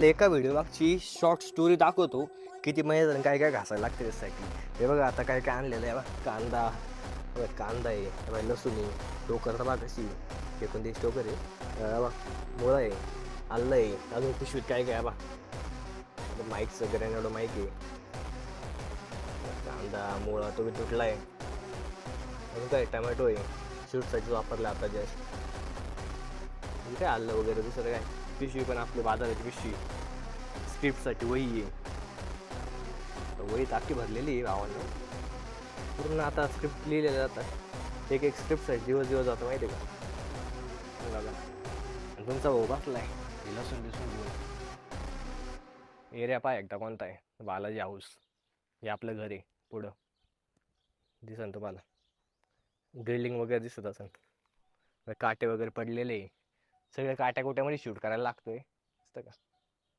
एका व्हिडिओ मागची short story दाखवतो किती महिन्यात काय काय घासायला लागते त्यासाठी. हे बघा आता काय काय आणलेलं आहे बघा. कांदा आहे, लसूण आहे, टोकर तर बघा कशी 29 टोकर आहे, मुळा आहे, आलं आहे, अजून पिशवीत काय काय बा माईकचं ग्रॅनेडो माईक आहे, कांदा मुळा तो बी तुटला आहे, अजून काय टमॅटो आहे शूटसाठी वापरला आता जस्ट, काय आलं वगैरे दुसरं काय. पिशवी पण आपली बाजाराची पिशवी, स्क्रिप्टसाठी वही आहे, वही टाकी भरलेली आहे भावानं पूर्ण. आता स्क्रिप्ट लिहिलेलं जातात, एक स्क्रिप्टसाठी दिवस जातो माहिती आहे का. बघा आणि तुमचा भाऊ बसलाय लसूण घेऊन. एरिया पाय एकदा कोणता आहे, बालाजी हाऊस. हे आपलं घर आहे, पुढं दिसन तुम्हाला ग्रिलिंग वगैरे दिसत असेल. काटे वगैरे पडलेले, सगळे काट्या कुट्यामध्ये शूट करायला लागतोय का.